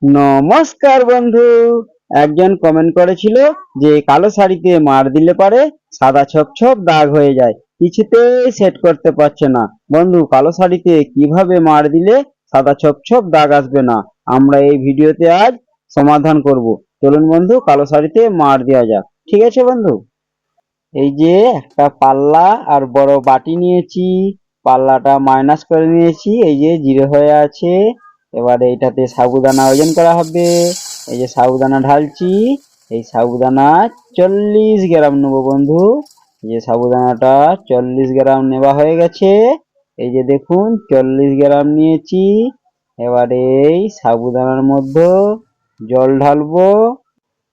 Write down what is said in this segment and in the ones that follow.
নমস্কার বন্ধু। একজন কমেন্ট করেছিল যে কালো শাড়িতে মার দিলে পারে সাদা ছোপ ছোপ দাগ হয়ে যায়, কিছুতেই সেট করতে পারছে না। বন্ধু, কালো শাড়িতে কিভাবে মার দিলে সাদা ছোপ ছোপ দাগ আসবে না, আমরা এই ভিডিওতে আজ সমাধান করব। চলুন বন্ধু, কালো শাড়িতে মার দেওয়া যাক। ঠিক আছে বন্ধু, এই যে একটা পাল্লা আর বড় বাটি নিয়েছি। পাল্লাটা মাইনাস করে নিয়েছি, এই যে জিরো হয়ে আছে। এবারে এটাতে সাবুদানা ওজন করা হবে। এই যে সাবুদানা ঢালছি। এই সাবুদানা 40 গ্রাম নেবো বন্ধু। এই যে সাবুদানাটা 40 গ্রাম নেওয়া হয়ে গেছে। এই যে দেখুন 40 গ্রাম নিয়েছি। এবারে এই সাবুদানার মধ্যে জল ঢালবো।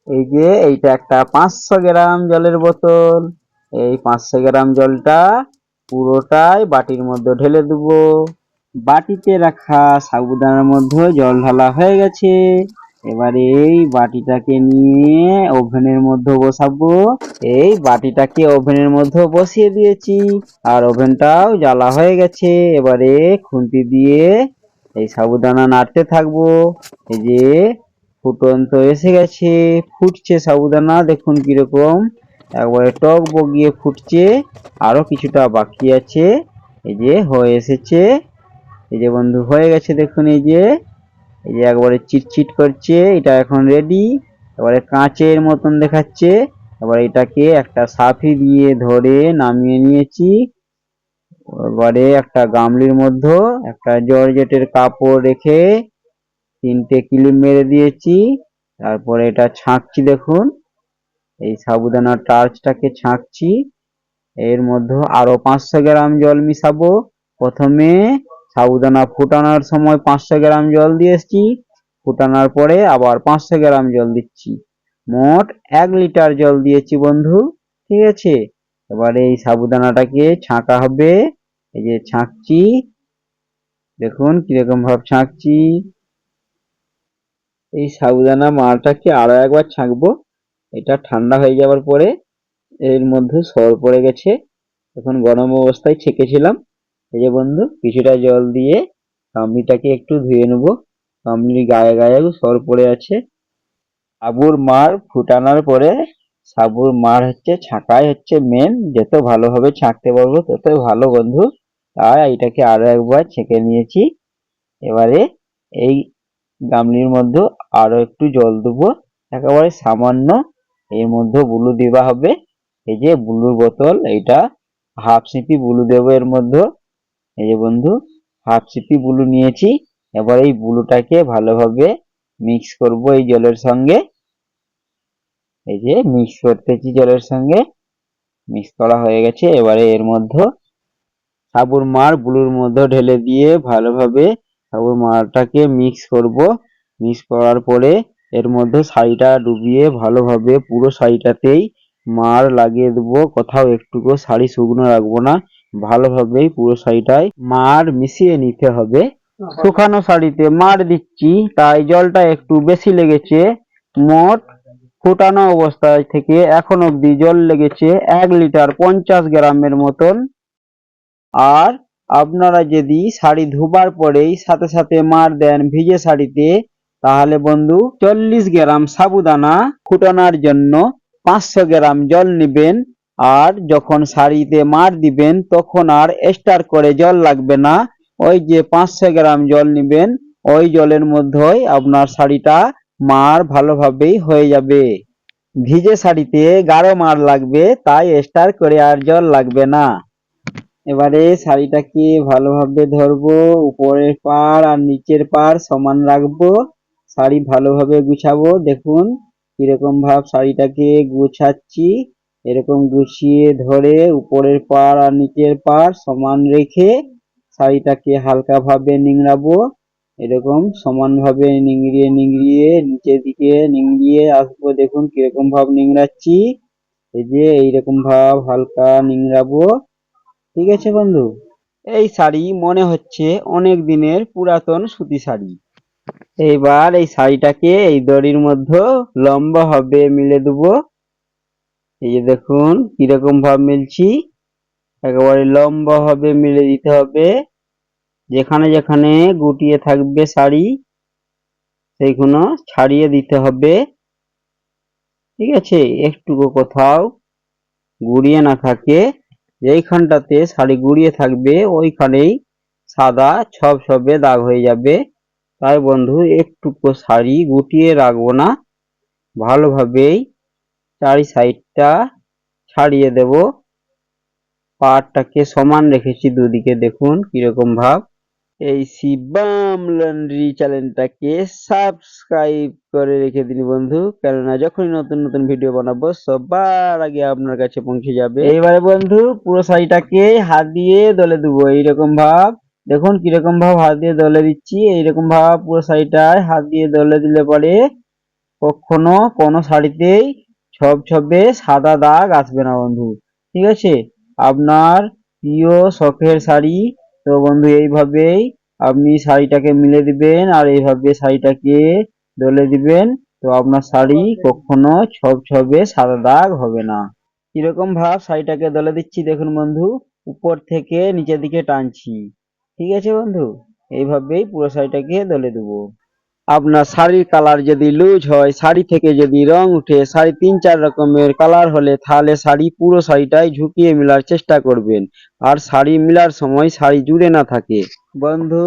এই যে এইটা একটা 500 গ্রাম জলের বোতল। এই 500 গ্রাম জলটা পুরোটাই বাটির মধ্যে ঢেলে দেবো। বাটিতে রাখা সাবুদানার মধ্যে জল ঢালা হয়ে গেছে। এবারে এই বাটিটাকে নিয়ে ওভেনের মধ্যে বসাবো। এই বাটিটাকে ওভেনের মধ্যে বসিয়ে দিয়েছি, আর ওভেনটাও জ্বালা হয়ে গেছে। এবারে খুন্তি দিয়ে এই সাবুদানা নাড়তে থাকবো। এই যে ফুটন্ত এসে গেছে, ফুটছে সাবুদানা, দেখুন কিরকম একবারে টক বগিয়ে ফুটছে। আরো কিছুটা বাকি আছে। এই যে হয়ে এসেছে। এই যে বন্ধু হয়ে গেছে, দেখুন এই যে একবারে চিটচিট করছে। এটা এখন রেডি। এবারে কাঁচের মতন দেখাচ্ছে। এবার এটাকে একটা সাফি দিয়ে ধরে নামিয়ে নিয়েছি। এবারে একটা গামলির মধ্যে একটা জর্জেটের কাপড় রেখে 3টে ক্লিপ মেরে দিয়েছি। তারপরে এটা ছাঁকছি, দেখুন এই সাবুদানার টার্চটাকে ছাঁকছি। এর মধ্যে আরো 500 গ্রাম জল মিশাবো। প্রথমে সাবুদানা ফুটানোর সময় 500 গ্রাম জল দিয়েছি, ফুটানোর পরে আবার 500 গ্রাম জল দিচ্ছি। মোট 1 লিটার জল দিয়েছি বন্ধু। ঠিক আছে, এবারে এই সাবুদানাটাকে ছাঁকা হবে। এই যে ছাঁকছি, দেখুন কিরকম ভাবে ছাঁকছি। এই সাবুদানা মালটাকে আরো একবার ছাঁকবো। এটা ঠান্ডা হয়ে যাওয়ার পরে এর মধ্যে সর পড়ে গেছে। এখন গরম অবস্থায় ছেঁকেছিলাম। এই যে বন্ধু কিছুটা জল দিয়ে গামলিটাকে একটু ধুয়ে নেব। গামলির গায়ে গায়ে সর পড়ে আছে। সাবুর মার ফুটানোর পরে সাবুর মার হচ্ছে ছাঁকাই হচ্ছে মেন। যত ভালোভাবে ছাঁকতে পারবো ততই ভালো বন্ধু। তাই এটাকে আরো একবার ছেঁকে নিয়েছি। এবারে এই গামলির মধ্যে আরো একটু জল দেবো, একেবারে সামান্য। এর মধ্যে বুলু দেওয়া হবে। এই যে বুলুর বোতল, এইটা হাফ সিপি বুলু দেবো এর মধ্যে। এই যে বন্ধু হাফ সিপি বুলু নিয়েছি। এবার এই বুলুটাকে ভালোভাবে মিক্স করব এই জলের সঙ্গে। এই যে মিক্স করতেছি জলের সঙ্গে, মিক্স করা হয়ে গেছে। এবারে এর মধ্যে সাবুর মার বুলুর মধ্যে ঢেলে দিয়ে ভালোভাবে সাবুর মারটাকে মিক্স করব। মিক্স করার পরে এর মধ্যে শাড়িটা ডুবিয়ে ভালোভাবে পুরো শাড়িটাতেই মার লাগিয়ে দেবো। কোথাও একটুকু শাড়ি শুকনো রাখবো না, ভালোভাবেই পুরো শাড়িটায় মার মিশিয়ে নিতে হবে। শুকানো শাড়িতে মার দিচ্ছি তাই জলটা একটু বেশি লেগেছে। মোট ফুটানো অবস্থায় থেকে এখন অবধি জল লেগেছে 1 লিটার 50 গ্রামের মতন। আর আপনারা যদি শাড়ি ধোবার পরেই সাথে সাথে মার দেন ভিজে শাড়িতে, তাহলে বন্ধু 40 গ্রাম সাবুদানা ফুটানোর জন্য 500 গ্রাম জল নেবেন। আর যখন শাড়িতে মার দিবেন তখন আর এক্সট্রা করে জল লাগবে না। ওই যে 500 গ্রাম জল নেবেন, ওই জলের মধ্যেই আপনার শাড়িটা মার ভালোভাবেই হয়ে যাবে। ভিজে শাড়িতে গাঢ় মার লাগবে, তাই এক্সট্রা করে আর জল লাগবে না। এবারে শাড়িটাকে ভালোভাবে ধরবো, উপরের পাড় আর নিচের পাড় সমান রাখবো। শাড়ি ভালোভাবে গুছাবো, দেখুন কিরকম ভাব শাড়িটাকে গুছাচ্ছি। এরকম গুছিয়ে ধরে উপরের পাড় আর নিচের পাড় সমান রেখে শাড়িটাকে হালকা ভাবে নিংড়াবো। এরকম সমান ভাবে নিংড়িয়ে নিংড়িয়ে নিচের দিকে নিংড়িয়ে আসবো। দেখুন কিরকম ভাব নিংড়াচ্ছি। এই যে এইরকম ভাব হালকা নিংড়াবো। ঠিক আছে বন্ধু, এই শাড়ি মনে হচ্ছে অনেক দিনের পুরাতন সুতি শাড়ি। এইবার এই শাড়িটাকে এই দড়ির মধ্যে লম্বা ভাবে মিলে দেবো। এই যে দেখুন কিরকম ভাব মিলছি, একেবারে লম্বা ভাবে মিলে দিতে হবে। যেখানে যেখানে গুটিয়ে থাকবে শাড়ি সেইগুলো ছাড়িয়ে দিতে হবে। ঠিক আছে, একটুকু কোথাও গুড়িয়ে না থাকে, যেইখানটাতে শাড়ি গুড়িয়ে থাকবে ওইখানেই সাদা ছবছবে দাগ হয়ে যাবে। তাই বন্ধু একটুকু শাড়ি গুটিয়ে রাখবো না, ভালোভাবেই চারি সাইডটা ছাড়িয়ে দেব। পাড়টাকে সমান রেখেছি দুদিকে, দেখুন কিরকম ভাব। এই শিবম লন্ড্রি চ্যানেলটাকে সাবস্ক্রাইব করে রেখে দিন বন্ধু, কেননা যখনই নতুন নতুন ভিডিও বানাবো সবার আগে আপনার কাছে পৌঁছে যাবে। এইবারে বন্ধু পুরো শাড়িটাকে হাত দিয়ে দলে দেবো এইরকম ভাব। দেখুন কিরকম ভাব হাত দিয়ে দলে দিচ্ছি, এইরকম ভাব পুরো শাড়িটায় হাত দিয়ে দলে দিলে পরে কখনো কোনো শাড়িতেই ছবছবে সাদা দাগ আসবে না বন্ধু। ঠিক আছে, আপনার প্রিয় শখের শাড়ি। তো বন্ধু এইভাবেই আপনি শাড়িটাকে মিলে দিবেন আর এইভাবে শাড়িটাকে দলে দিবেন। তো আপনার শাড়ি কখনো ছবছবে সাদা দাগ হবে না। কিরকম ভাব শাড়িটাকে দলে দিচ্ছি দেখুন বন্ধু, উপর থেকে নিচের দিকে টানছি। ঠিক আছে বন্ধু, এইভাবেই পুরো শাড়িটাকে দলে দেবো। আপনার শাড়ির কালার যদি লুজ হয়, শাড়ি থেকে যদি রং উঠে, শাড়ি 3-4 রকমের কালার হলে তাহলে শাড়ি পুরো শাড়িটাই ঝুঁকিয়ে মেলার চেষ্টা করবেন। আর শাড়ি মেলার সময় শাড়ি জুড়ে না থাকে। বন্ধু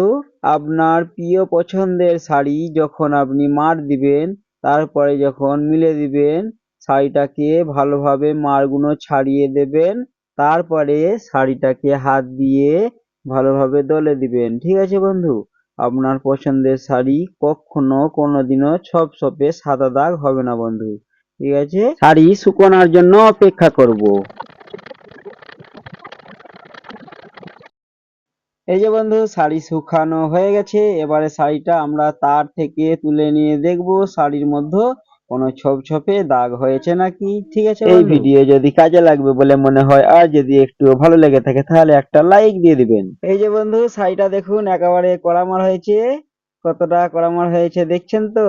আপনার প্রিয় পছন্দের শাড়ি যখন আপনি মার দিবেন, তারপরে যখন মিলে দিবেন শাড়িটাকে ভালোভাবে মারগুলো ছাড়িয়ে দেবেন, তারপরে শাড়িটাকে হাত দিয়ে ভালোভাবে দলে দিবেন। ঠিক আছে বন্ধু, আপনার পছন্দের শাড়ি কখনো কোনোদিনও ছপছপে সাদা দাগ হবে না বন্ধু। ঠিক আছে, শাড়ি শুকোনোর জন্য অপেক্ষা করব। এই যে বন্ধু শাড়ি শুকানো হয়ে গেছে, এবারে শাড়িটা আমরা তার থেকে তুলে নিয়ে দেখব শাড়ির মধ্যে কোনো ছপছপে দাগ হয়েছে নাকি। ঠিক আছে, এই ভিডিও যদি কাজে লাগবে বলে মনে হয় আর যদি একটু ভালো লেগে থাকে তাহলে একটা লাইক দিয়ে দিবেন। এই যে বন্ধু শাড়িটা দেখুন একেবারে কড়ামার হয়েছে, কতটা কড়ামার হয়েছে দেখছেন তো।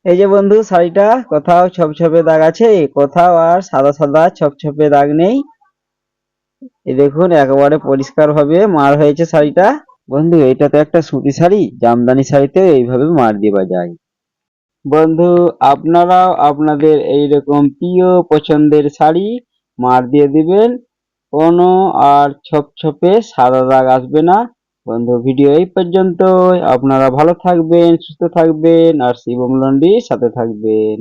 এই যে বন্ধু শাড়িটা কোথাও ছপছপে দাগ আছে, কোথাও আর সাদা সাদা ছপছপে দাগ নেই। এই দেখুন একেবারে পরিষ্কার ভাবে মার হয়েছে শাড়িটা। বন্ধু এটা তো একটা সুতি শাড়ি, জামদানি শাড়িতে এইভাবে মার দেওয়া যায়। বন্ধু আপনারাও আপনাদের এইরকম প্রিয় পছন্দের শাড়ি মার দিয়ে দিবেন, কোনো আর ছপছপে সাদা দাগ আসবে না। বন্ধু ভিডিও এই পর্যন্তই, আপনারা ভালো থাকবেন, সুস্থ থাকবেন আর শিবম লন্ড্রির সাথে থাকবেন।